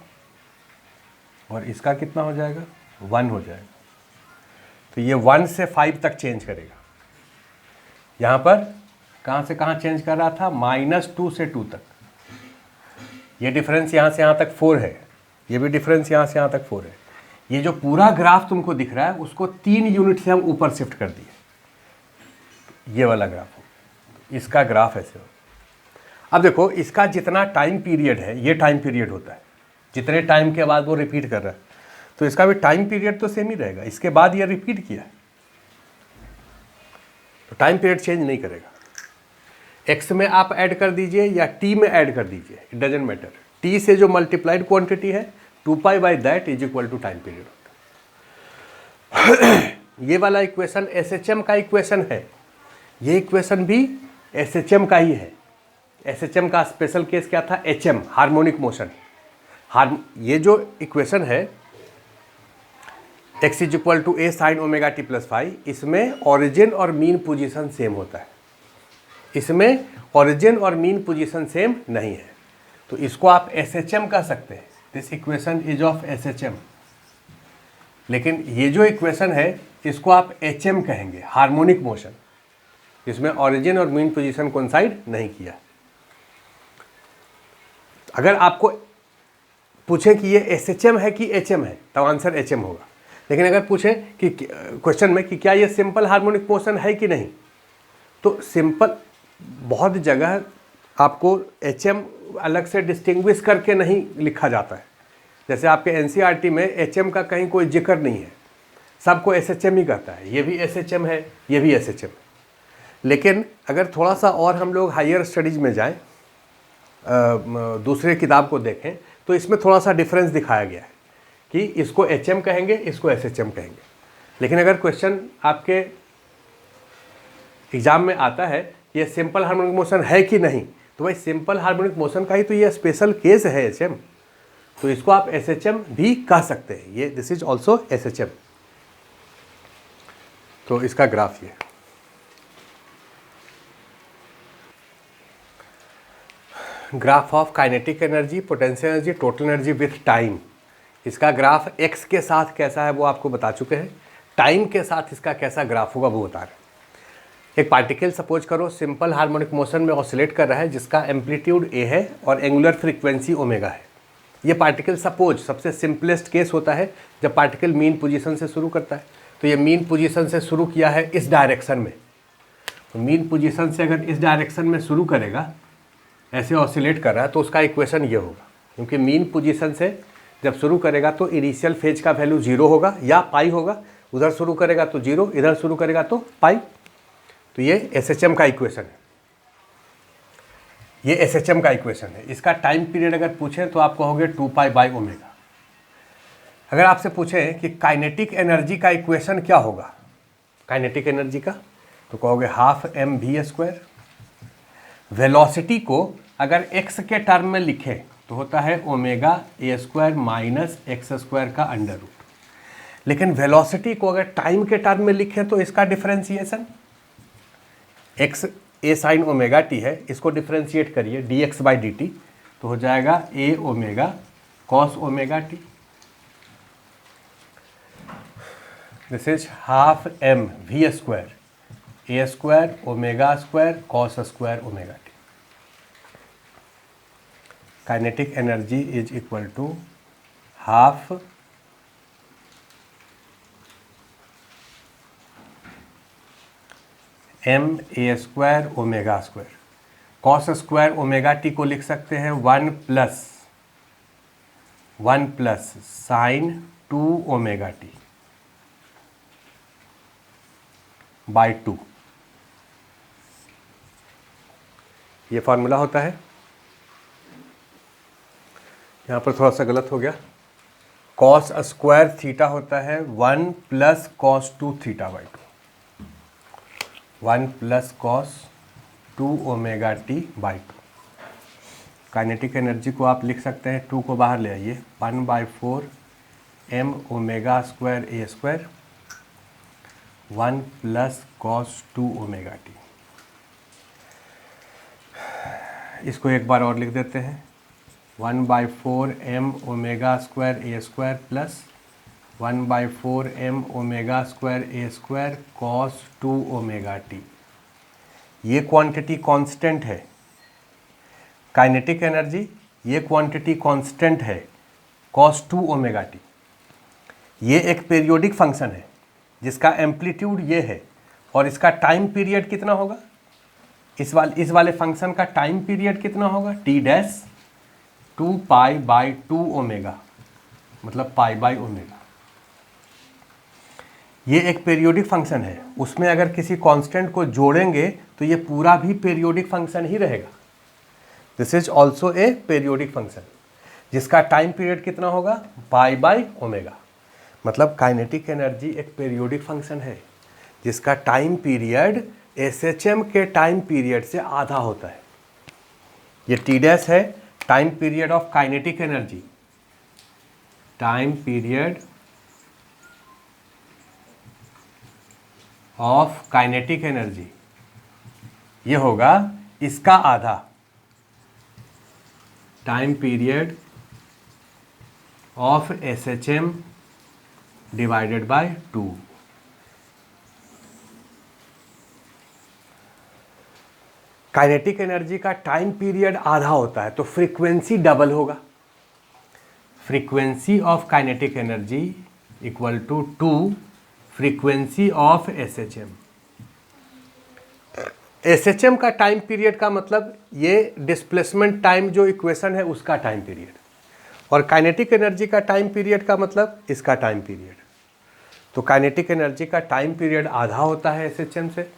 और इसका कितना हो जाएगा 1 हो जाएगा। तो ये 1 से 5 तक चेंज करेगा। यहाँ पर कहाँ से कहाँ चेंज कर रहा था, -2 से 2 तक। ये डिफरेंस यहाँ से यहाँ तक 4 है, ये भी डिफरेंस यहाँ से यहाँ तक 4 है। ये जो पूरा ग्राफ तुमको दिख रहा है उसको 3 यूनिट से हम ऊपर शिफ्ट कर दिए, ये वाला ग्राफ हो, इसका ग्राफ ऐसे हो। अब देखो इसका जितना टाइम पीरियड है, ये टाइम पीरियड होता है, जितने टाइम के बाद वो रिपीट कर रहा है, तो इसका भी टाइम पीरियड तो सेम ही रहेगा। इसके बाद ये रिपीट किया है तो टाइम पीरियड चेंज नहीं करेगा। एक्स में आप ऐड कर दीजिए या टी में ऐड कर दीजिए, इट डजेंट मैटर। टी से जो मल्टीप्लाइड क्वांटिटी है 2π/that is equal to time period होता है। ये वाला इक्वेशन एसएचएम का इक्वेशन है, ये इक्वेशन भी एसएचएम का ही है। एसएचएम का स्पेशल केस क्या था, एचएम, हार्मोनिक मोशन। ये जो इक्वेशन है x is equal to a sin omega t plus five, इसमें ओरिजिन और मीन पोजीशन सेम होता है, इसमें ओरिजिन और मीन पोजीशन सेम नहीं है, तो इसको आप एसएचएम कह सकते हैं। This equation is of SHM. लेकिन ये जो इक्वेशन है इसको आप एचएम कहेंगे, हार्मोनिक मोशन, इसमें ओरिजिन और मीन पोजीशन कोइंसाइड नहीं किया। अगर आपको पूछे कि ये एसएचएम है कि एचएम है, तब आंसर एचएम होगा। लेकिन अगर पूछे कि क्वेश्चन में कि क्या ये सिंपल हार्मोनिक मोशन है कि नहीं, तो सिंपल बहुत जगह आपको एचएम अलग से डिस्टिंग्विश करके नहीं लिखा जाता है। जैसे आपके एनसीईआरटी में एचएम का कहीं कोई जिक्र नहीं है, सबको एसएचएम ही कहता है, ये भी एसएचएम है, ये भी एसएचएम है। लेकिन अगर थोड़ा सा और हम लोग हायर स्टडीज़ में जाएं, दूसरे किताब को देखें, तो इसमें थोड़ा सा डिफरेंस दिखाया गया है कि इसको एचएम कहेंगे, इसको एसएचएम कहेंगे। लेकिन अगर क्वेश्चन आपके एग्जाम में आता है ये सिंपल हार्मोनिक मोशन है कि नहीं, तो भाई सिंपल हार्मोनिक मोशन का ही तो ये स्पेशल केस है एचएम, तो इसको आप एसएचएम भी कह सकते हैं। ये दिस इज ऑल्सो एसएचएम। तो इसका ग्राफ ये graph of kinetic energy, potential energy, total energy with time. इसका ग्राफ एक्स के साथ कैसा है वो आपको बता चुके हैं, टाइम के साथ इसका कैसा ग्राफ होगा वो बता रहे हैं। एक पार्टिकल सपोज करो सिंपल हार्मोनिक मोशन में ऑसिलेट कर रहा है, जिसका एम्पलीट्यूड ए है और एंगुलर फ्रीक्वेंसी ओमेगा है। ये पार्टिकल सपोज सबसे सिंपलेस्ट केस होता है जब पार्टिकल मीन पोजीशन से शुरू करता है। तो ये मीन पोजीशन से शुरू किया है इस डायरेक्शन में, तो मीन पोजीशन से अगर इस डायरेक्शन में शुरू करेगा, ऐसे ऑसिलेट कर रहा है, तो उसका इक्वेशन ये होगा। क्योंकि मीन पोजीशन से जब शुरू करेगा तो इनिशियल फेज का वैल्यू 0 होगा या पाई होगा, उधर शुरू करेगा तो 0, इधर शुरू करेगा तो पाई। तो ये एसएचएम का इक्वेशन है, ये एसएचएम का इक्वेशन है। इसका टाइम पीरियड अगर पूछें तो आप कहोगे 2π/ओमेगा। अगर आपसे पूछें कि काइनेटिक एनर्जी का इक्वेशन क्या होगा, काइनेटिक एनर्जी का, तो कहोगे 12 mv²। वेलोसिटी को अगर x के टर्म में लिखें तो होता है ओमेगा a² माइनस x² का अंडर रूट। लेकिन वेलोसिटी को अगर टाइम के टर्म में लिखें तो इसका differentiation x a sin omega t है, इसको डिफरेंशिएट करिए dx/dt, तो हो जाएगा a omega cos omega t। This is 12 mv² a² ओमेगा² cos² omega t। Kinetic energy is equal to 12 ma² ओमेगा²। cos² ओमेगा t को लिख सकते हैं 1 plus sine 2 omega t by 2। ये फॉर्मूला होता है। यहाँ पर थोड़ा सा गलत हो गया, cos² थीटा होता है 1 plus cos 2 theta by 2, 1 plus cos 2 omega t by 2। Kinetic energy को आप लिख सकते हैं, 2 को बाहर ले आइए, 1/4 m ओमेगा² a², 1 plus cos 2 omega t। इसको एक बार और लिख देते हैं, 1/4 m ओमेगा² a² plus 1/4m omega square a square cos 2 omega t. ये क्वांटिटी कांस्टेंट है, काइनेटिक एनर्जी, ये क्वांटिटी कांस्टेंट है कॉस 2 ओमेगा टी। ये एक पीरियोडिक फंक्शन है जिसका एम्पलीट्यूड ये है और इसका टाइम पीरियड कितना होगा, इस वाले फंक्शन का टाइम पीरियड कितना होगा, टी डैश 2π/2 ओमेगा, मतलब π/ओमेगा। ये एक पीरियोडिक फंक्शन है, उसमें अगर किसी कांस्टेंट को जोड़ेंगे तो ये पूरा भी पीरियोडिक फंक्शन ही रहेगा। This is also a periodic function जिसका टाइम पीरियड कितना होगा, π/ओमेगा। मतलब काइनेटिक एनर्जी एक पीरियोडिक फंक्शन है जिसका टाइम पीरियड एसएचएम के टाइम पीरियड से आधा होता है। ये टी डैश है time period of kinetic energy, time period of kinetic energy, ये होगा इसका आधा, time period of SHM divided by 2। Kinetic energy का टाइम पीरियड आधा होता है तो फ्रीक्वेंसी डबल होगा। Frequency of kinetic energy equal to 2 frequency of SHM. SHM का टाइम पीरियड का मतलब ये डिस्प्लेसमेंट टाइम जो इक्वेशन है उसका टाइम पीरियड, और काइनेटिक एनर्जी का टाइम पीरियड का मतलब इसका टाइम पीरियड। तो काइनेटिक एनर्जी का टाइम पीरियड आधा होता है एसएचएम से,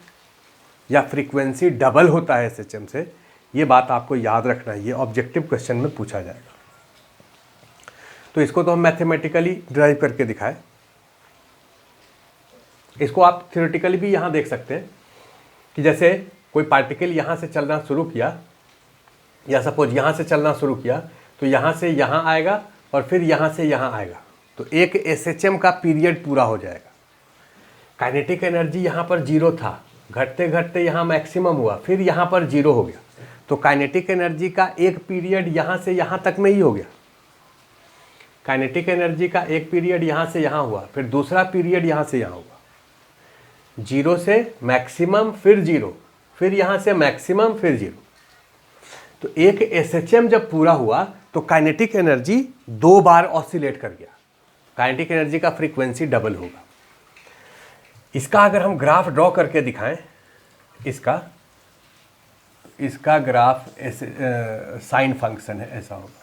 या फ्रीक्वेंसी डबल होता है एसएचएम से। ये बात आपको याद रखना है, ये ऑब्जेक्टिव क्वेश्चन में पूछा जाएगा। तो इसको तो हम मैथमेटिकली ड्राइव करके दिखाएं, इसको आप थ्योरेटिकली भी यहाँ देख सकते हैं कि जैसे कोई पार्टिकल यहाँ से चलना शुरू किया, या सपोज यहाँ से चलना शुरू किया तो यहाँ से यहाँ आएगा और फिर यहाँ से यहाँ आएगा, तो एक एसएचएम का पीरियड पूरा हो जाएगा। काइनेटिक एनर्जी यहाँ पर 0 था, घटते घटते यहाँ मैक्सिमम हुआ, फिर यहाँ पर 0 हो गया, तो काइनेटिक एनर्जी का एक पीरियड यहाँ से यहाँ तक में ही हो गया। काइनेटिक एनर्जी का एक पीरियड यहाँ से यहाँ हुआ, फिर दूसरा पीरियड यहाँ से यहाँ हुआ, 0 से मैक्सिमम फिर 0, फिर यहाँ से मैक्सिमम फिर 0। तो एक एसएचएम जब पूरा हुआ तो काइनेटिक एनर्जी 2 बार ऑसिलेट कर गया। काइनेटिक एनर्जी का फ्रीक्वेंसी डबल होगा। इसका अगर हम ग्राफ ड्रॉ करके दिखाएं, इसका ग्राफ ऐसे साइन फंक्शन है, ऐसा होगा,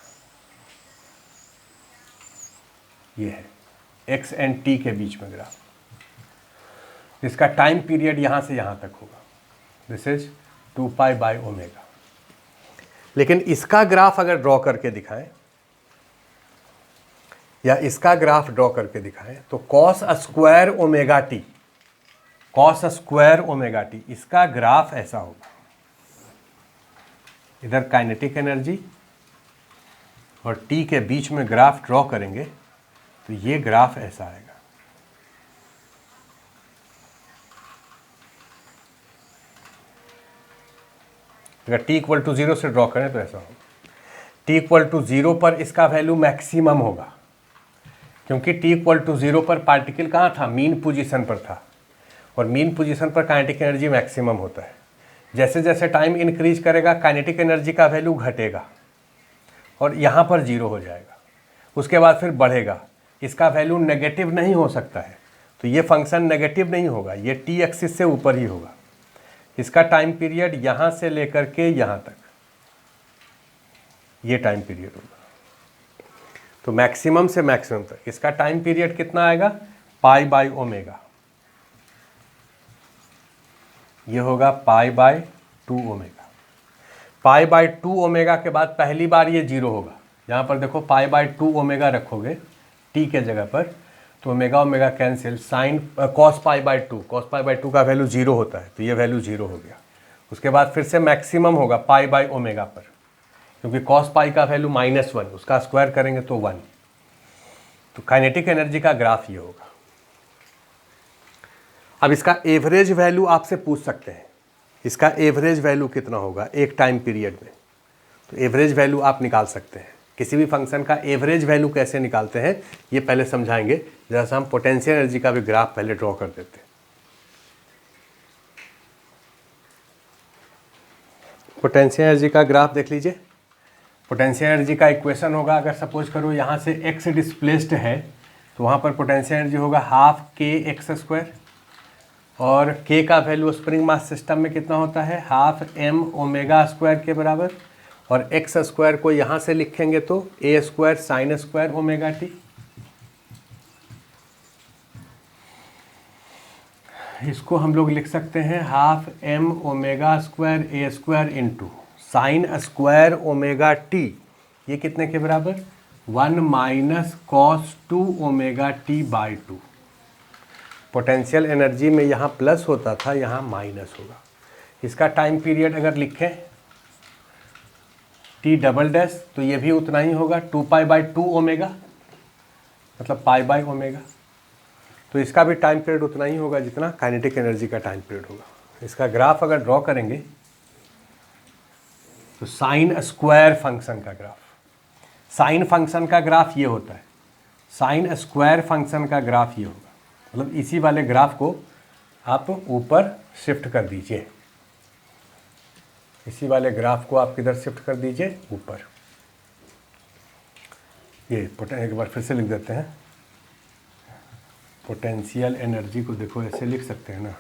ये है एक्स एंड टी के बीच में ग्राफ। इसका टाइम पीरियड यहाँ से यहाँ तक होगा, दिस इज 2π/ओमेगा। लेकिन इसका ग्राफ अगर ड्रॉ करके दिखाएं, या इसका ग्राफ ड्रॉ करके दिखाएं, तो cos square omega T, cos square omega T, इसका ग्राफ ऐसा होगा। इधर काइनेटिक एनर्जी और टी के बीच में ग्राफ ड्रॉ करेंगे तो ये ग्राफ ऐसा आएगा। अगर t इक्वल टू 0 से ड्रॉ करें तो ऐसा होगा। t इक्वल टू 0 पर इसका वैल्यू मैक्सिमम होगा, क्योंकि t इक्वल टू 0 पर पार्टिकल कहाँ था, मीन पोजीशन पर था, और मीन पोजीशन पर काइनेटिक एनर्जी मैक्सिमम होता है। जैसे जैसे टाइम इंक्रीज करेगा काइनेटिक एनर्जी का वैल्यू घटेगा और यहाँ पर 0 हो जाएगा, उसके बाद फिर बढ़ेगा। इसका वैल्यू नेगेटिव नहीं हो सकता है, तो ये फंक्शन नेगेटिव नहीं होगा, ये टी एक्सिस से ऊपर ही होगा। इसका टाइम पीरियड यहाँ से लेकर के यहाँ तक, ये टाइम पीरियड होगा। तो मैक्सिमम से मैक्सिमम तक इसका टाइम पीरियड कितना आएगा, π/ओमेगा। ये होगा π/2 ओमेगा। π/2 ओमेगा के बाद पहली बार ये 0 होगा। यहाँ पर देखो π/2 ओमेगा रखोगे टी के जगह पर, तो omega omega cancel, sine cos π/2, cos π/2 का वैल्यू 0 होता है, तो ये वैल्यू 0 हो गया। उसके बाद फिर से मैक्सिमम होगा π/ओमेगा पर, क्योंकि कॉस पाई का वैल्यू -1, उसका स्क्वायर करेंगे तो 1। तो काइनेटिक एनर्जी का ग्राफ ये होगा। अब इसका एवरेज वैल्यू आपसे पूछ सकते हैं, इसका एवरेज वैल्यू कितना होगा एक टाइम पीरियड में। तो एवरेज वैल्यू आप निकाल सकते हैं, किसी भी फंक्शन का एवरेज वैल्यू कैसे निकालते हैं ये पहले समझाएंगे। जैसे हम पोटेंशियल एनर्जी का भी ग्राफ पहले ड्रॉ कर देते हैं। पोटेंशियल एनर्जी का ग्राफ देख लीजिए। पोटेंशियल एनर्जी का इक्वेशन होगा, अगर सपोज करो यहाँ से x डिस्प्लेस्ड है तो वहाँ पर पोटेंशियल एनर्जी होगा हाफ के एक्स स्क्वायर, और k का वैल्यू स्प्रिंग मास सिस्टम में कितना होता है, हाफ m ओमेगा स्क्वायर के बराबर, और एक्स स्क्वायर को यहाँ से लिखेंगे तो a square sine square omega T. इसको हम लोग लिख सकते हैं half m omega square a square into sine square omega t, ये कितने के बराबर, 1 minus cos 2 omega T by 2। Potential energy में यहाँ प्लस होता था, यहाँ माइनस होगा। इसका टाइम पीरियड अगर लिखें टी डबल डैश तो ये भी उतना ही होगा, 2 पाई बाई 2 ओमेगा, मतलब पाई बाई ओमेगा। तो इसका भी टाइम पीरियड उतना ही होगा जितना काइनेटिक एनर्जी का टाइम पीरियड होगा। इसका ग्राफ अगर ड्रॉ करेंगे तो साइन स्क्वायर फंक्शन का ग्राफ, साइन फंक्शन का ग्राफ ये होता है, साइन स्क्वायर फंक्शन का ग्राफ ये होगा। मतलब इसी वाले ग्राफ को आप ऊपर शिफ्ट कर दीजिए, इसी वाले ग्राफ को आप किधर शिफ्ट कर दीजिए, ऊपर। ये एक बार फिर से लिख देते हैं। पोटेंशियल एनर्जी को देखो ऐसे लिख सकते हैं ना,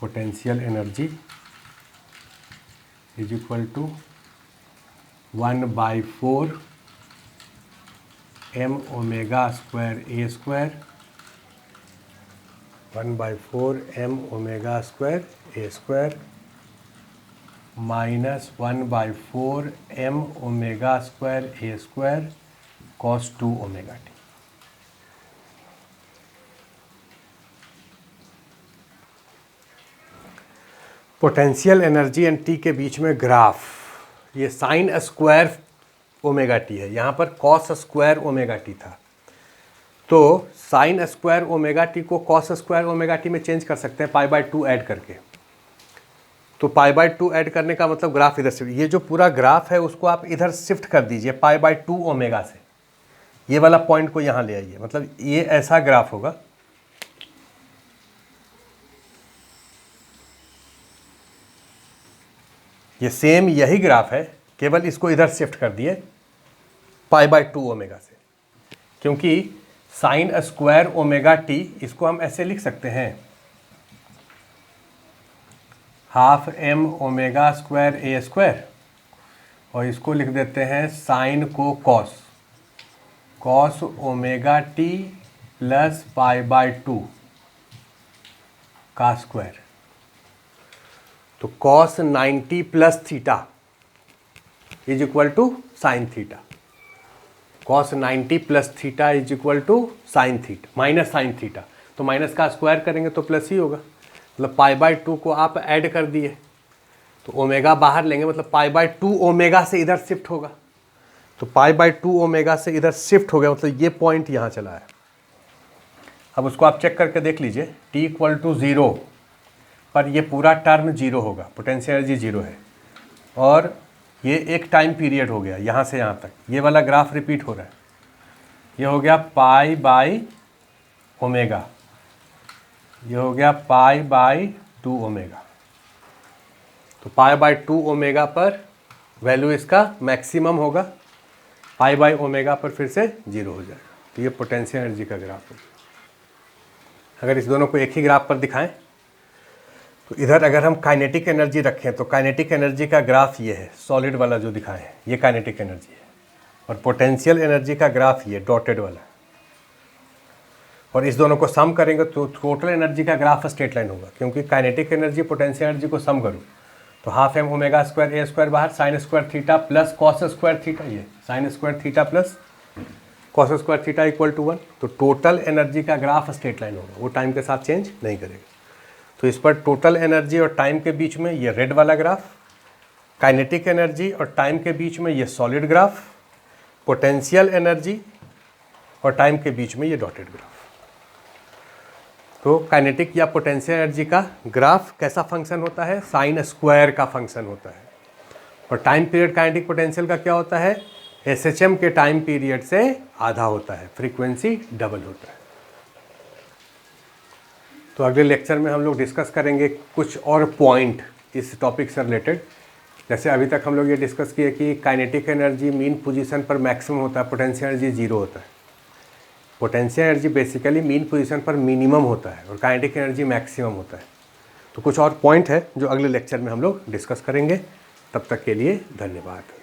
potential energy is equal to 1/4 m omega square a square, 1/4 m omega square a square minus 1/4 m omega square a square cos 2 omega t. Potential energy and t के बीच में ग्राफ, ये साइन स्क्वायर ओमेगा टी है, यहाँ पर cos square omega T था। तो sine square omega T को कॉस स्क्वायर ओमेगा टी में चेंज कर सकते हैं π/2 ऐड करके। तो π/2 ऐड करने का मतलब ग्राफ इधर शिफ्ट, ये जो पूरा ग्राफ है उसको आप इधर शिफ्ट कर दीजिए π/2 ओमेगा से, ये वाला पॉइंट को यहाँ ले आइए। मतलब ये ऐसा ग्राफ होगा, ये सेम यही ग्राफ है, केवल इसको इधर शिफ्ट कर दिए π/2 ओमेगा से, क्योंकि साइन स्क्वायर ओमेगा टी इसको हम ऐसे लिख सकते हैं half m omega square a square, और इसको लिख देते हैं साइन को कॉस ओमेगा टी प्लस π/2 का स्क्वायर। तो cos 90 plus theta is equal to sine theta, cos 90 plus theta is equal to sine theta minus sine theta. तो minus का स्क्वायर करेंगे तो प्लस ही होगा, मतलब π/2 को आप ऐड कर दिए तो ओमेगा बाहर लेंगे, मतलब π/2 ओमेगा से इधर शिफ्ट होगा। तो π/2 ओमेगा से इधर शिफ्ट हो गया, मतलब ये पॉइंट यहाँ चला है। अब उसको आप चेक करके देख लीजिए, t = 0 पर ये पूरा टर्म 0 होगा, पोटेंशियल एनर्जी 0 है, और ये एक टाइम पीरियड हो गया यहाँ से यहाँ तक, ये वाला ग्राफ रिपीट हो रहा है। ये हो गया π/ओमेगा, ये हो गया π/2 ओमेगा। तो π/2 ओमेगा पर वैल्यू इसका मैक्सिमम होगा, π/ओमेगा पर फिर से 0 हो जाएगा। तो ये पोटेंशियल एनर्जी का ग्राफ है। अगर इस दोनों को एक ही ग्राफ पर दिखाएं तो इधर अगर हम काइनेटिक एनर्जी रखें तो काइनेटिक एनर्जी का ग्राफ ये है, सॉलिड वाला जो दिखाएं ये काइनेटिक एनर्जी है, और पोटेंशियल एनर्जी का ग्राफ ये डॉटेड वाला है। और इस दोनों को सम करेंगे तो टोटल एनर्जी का ग्राफ स्ट्रेट लाइन होगा, क्योंकि काइनेटिक एनर्जी पोटेंशियल एनर्जी को सम करूँ तो half m omega square a square बाहर, sine square theta plus cos square theta, ये sine square theta plus cos square theta equal to 1। तो total energy का graph straight line होगा, वो time के साथ चेंज नहीं करेगा। तो इस पर टोटल एनर्जी और टाइम के बीच में ये रेड वाला ग्राफ, काइनेटिक एनर्जी और टाइम के बीच में ये सॉलिड ग्राफ, पोटेंशियल एनर्जी और टाइम के बीच में ये डॉटेड ग्राफ। तो काइनेटिक या पोटेंशियल एनर्जी का ग्राफ कैसा फंक्शन होता है, साइन स्क्वायर का फंक्शन होता है। और टाइम पीरियड काइनेटिक पोटेंशियल का क्या होता है, SHM के टाइम पीरियड से आधा होता है, फ्रीक्वेंसी डबल होता है। तो अगले लेक्चर में हम लोग डिस्कस करेंगे कुछ और पॉइंट इस टॉपिक से रिलेटेड। जैसे अभी तक हम लोग ये डिस्कस किए कि काइनेटिक एनर्जी मीन पोजीशन पर मैक्सिमम होता है, पोटेंशियल एनर्जी जीरो होता है। Potential energy basically mean position पर मिनिमम होता है और काइनेटिक एनर्जी मैक्सिमम होता है। तो कुछ और पॉइंट है जो अगले लेक्चर में हम लोग डिस्कस करेंगे। तब तक के लिए धन्यवाद।